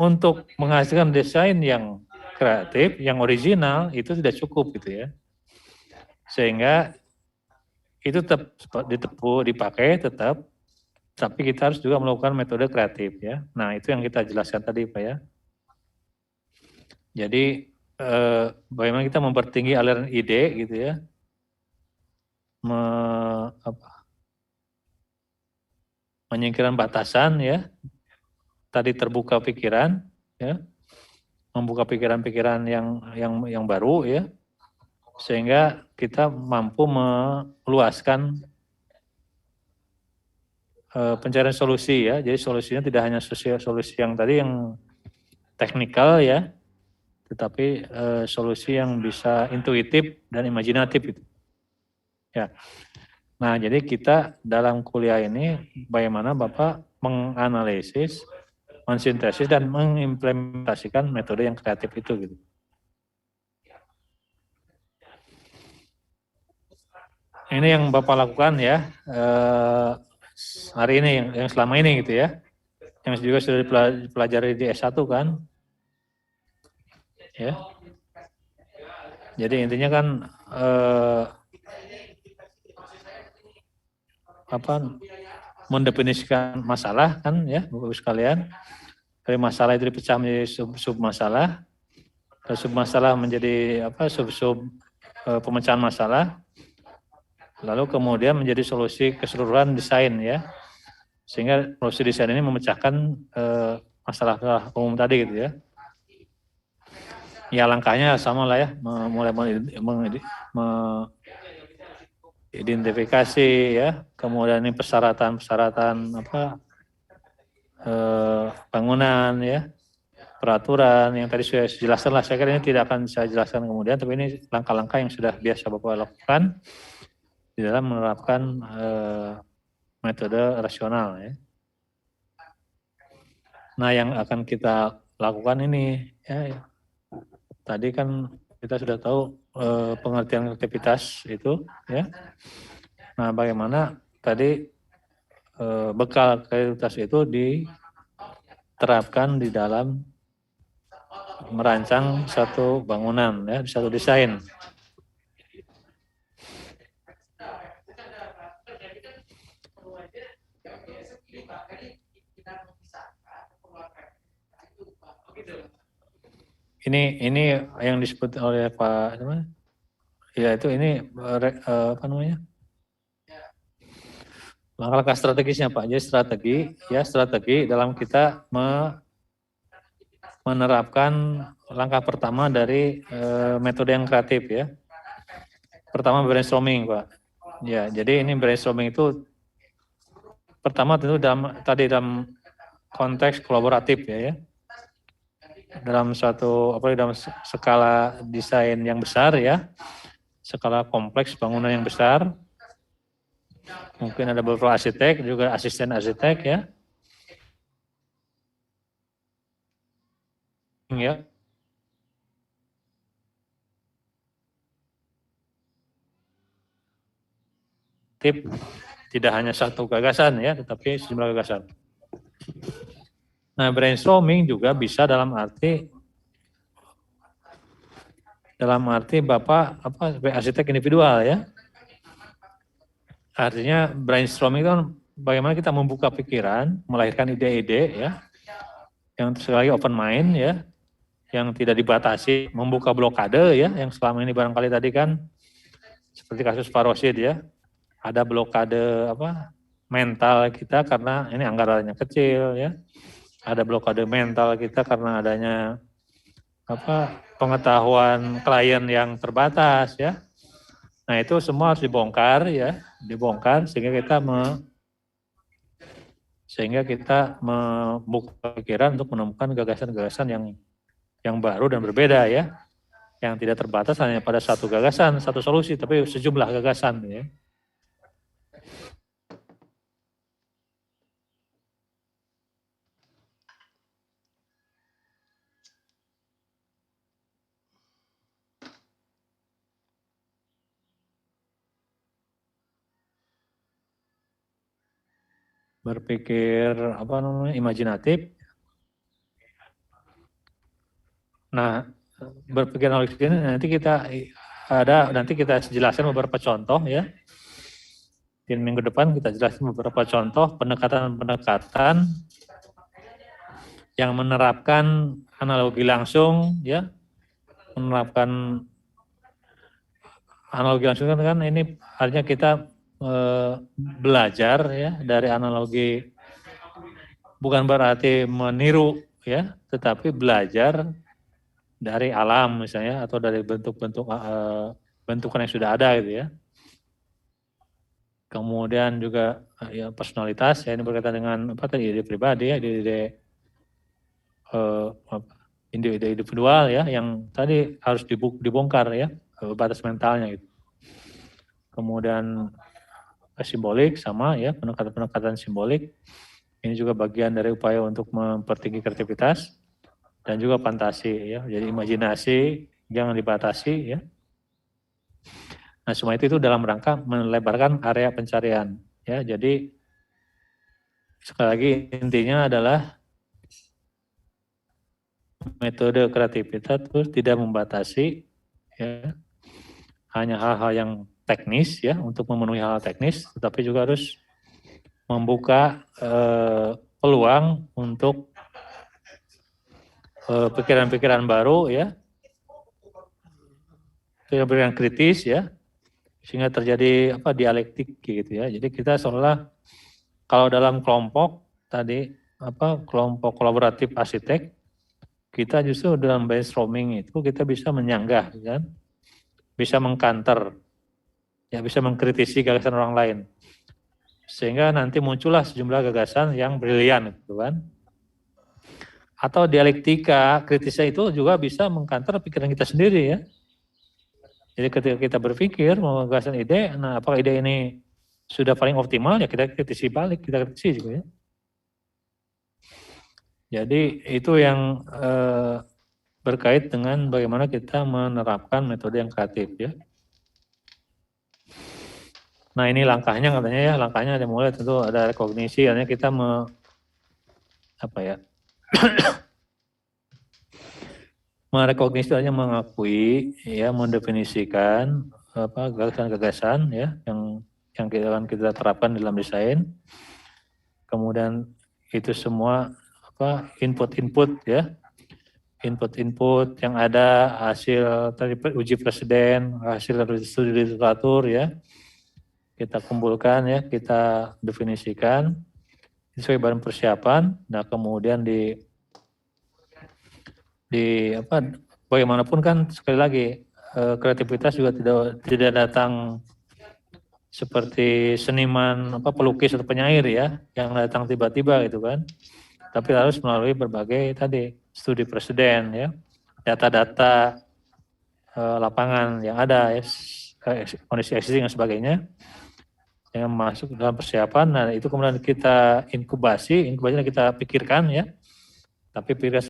untuk menghasilkan desain yang kreatif, yang original itu tidak cukup gitu ya. Sehingga itu tetap dipakai tetap, tapi kita harus juga melakukan metode kreatif ya. Nah itu yang kita jelaskan tadi Pak ya. Jadi bagaimana kita mempertinggi aliran ide gitu ya, menyingkirkan batasan ya, tadi terbuka pikiran ya, membuka pikiran-pikiran yang baru ya, sehingga kita mampu meluaskan pencarian solusi ya. Jadi solusinya tidak hanya solusi yang tadi yang teknikal ya, tetapi solusi yang bisa intuitif dan imajinatif itu. Ya. Nah, jadi kita dalam kuliah ini bagaimana Bapak menganalisis, mensintesis dan mengimplementasikan metode yang kreatif itu gitu. Ini yang Bapak lakukan ya hari ini yang selama ini gitu ya. Yang juga sudah dipelajari di S1 kan. Ya. Jadi intinya kan mendefinisikan masalah kan ya Bapak sekalian. Dari masalah itu dipecah menjadi sub masalah. Sub masalah menjadi sub pemecahan masalah. Lalu kemudian menjadi solusi keseluruhan desain ya. Sehingga solusi desain ini memecahkan masalah umum tadi gitu ya. Ya langkahnya sama lah ya, mulai identifikasi ya, kemudian ini persyaratan bangunan ya, peraturan yang tadi sudah jelaskan lah. Saya kira ini tidak akan saya jelaskan kemudian, tapi ini langkah-langkah yang sudah biasa Bapak lakukan di dalam menerapkan metode rasional ya. Nah yang akan kita lakukan ini ya, tadi kan kita sudah tahu pengertian aktivitas itu ya. Nah bagaimana tadi bekal kreativitas itu diterapkan di dalam merancang satu bangunan ya, satu desain. Ini yang disebut oleh Pak ya itu ini apa namanya? Langkah-langkah strategisnya Pak. Jadi strategi dalam kita menerapkan langkah pertama dari metode yang kreatif ya. Pertama brainstorming Pak. Ya, jadi ini brainstorming itu pertama tentu dalam konteks kolaboratif ya. Dalam dalam skala desain yang besar ya, skala kompleks bangunan yang besar, mungkin ada beberapa arsitek juga asisten arsitek ya, tidak hanya satu gagasan ya, tetapi sejumlah gagasan. Nah brainstorming juga bisa dalam arti Bapak sebagai arsitek individual ya. Artinya brainstorming itu bagaimana kita membuka pikiran, melahirkan ide-ide ya, yang sekali open mind ya, yang tidak dibatasi, membuka blokade ya, yang selama ini barangkali tadi kan seperti kasus Pak Rosid ya, ada blokade mental kita karena ini anggarannya kecil ya, ada blokade mental kita karena adanya pengetahuan klien yang terbatas ya. Nah itu semua harus dibongkar ya, sehingga kita membuka pikiran untuk menemukan gagasan-gagasan yang baru dan berbeda ya, yang tidak terbatas hanya pada satu gagasan, satu solusi, tapi sejumlah gagasan ya. Berpikir imajinatif, Nah, berpikir analogis ini nanti kita jelaskan beberapa contoh ya. Di minggu depan kita jelaskan beberapa contoh pendekatan-pendekatan yang menerapkan analogi langsung ya. Menerapkan analogi langsung kan ini artinya kita belajar ya dari analogi, bukan berarti meniru ya, tetapi belajar dari alam misalnya atau dari bentukan yang sudah ada gitu ya. Kemudian juga ya personalitas ya, ini berkaitan dengan apa tadi, ide pribadi ya, ide individual ya, yang tadi harus dibongkar ya batas mentalnya gitu. Kemudian simbolik sama ya, pendekatan simbolik. Ini juga bagian dari upaya untuk mempertinggi kreativitas dan juga fantasi ya. Jadi imajinasi jangan dibatasi ya. Nah, semua itu dalam rangka melebarkan area pencarian ya. Jadi sekali lagi intinya adalah metode kreativitas terus tidak membatasi ya, hanya hal-hal yang teknis ya, untuk memenuhi hal teknis, tetapi juga harus membuka peluang untuk pikiran-pikiran baru ya, pikiran-pikiran kritis ya, sehingga terjadi dialektik gitu ya. Jadi kita seolah kalau dalam kelompok tadi kelompok kolaboratif arsitek, kita justru dalam brainstorming itu kita bisa menyanggah kan, bisa mengkanter ya, bisa mengkritisi gagasan orang lain, sehingga nanti muncullah sejumlah gagasan yang brilian gitu kan. Atau dialektika kritisnya itu juga bisa mengkanter pikiran kita sendiri ya. Jadi ketika kita berpikir mau gagasan ide, nah apakah ide ini sudah paling optimal ya kita kritisi balik, kita kritisi juga ya. Jadi itu yang berkait dengan bagaimana kita menerapkan metode yang kreatif ya. Nah ini langkahnya katanya ya, langkahnya ada mulai tentu ada rekognisi, artinya kita merekognisi artinya mengakui ya, mendefinisikan gagasan-gagasan ya yang kita terapkan dalam desain. Kemudian itu semua input-input ya, input-input yang ada, hasil tadi uji presiden, hasil dari studi literatur ya, kita kumpulkan ya, kita definisikan sesuai bahan persiapan. Nah kemudian bagaimanapun kan sekali lagi kreativitas juga tidak datang seperti seniman pelukis atau penyair ya, yang datang tiba-tiba gitu kan, tapi harus melalui berbagai tadi studi presiden ya, data-data lapangan yang ada ya, kondisi existing dan sebagainya yang masuk dalam persiapan. Nah itu kemudian kita inkubasi kita pikirkan ya, tapi pikiran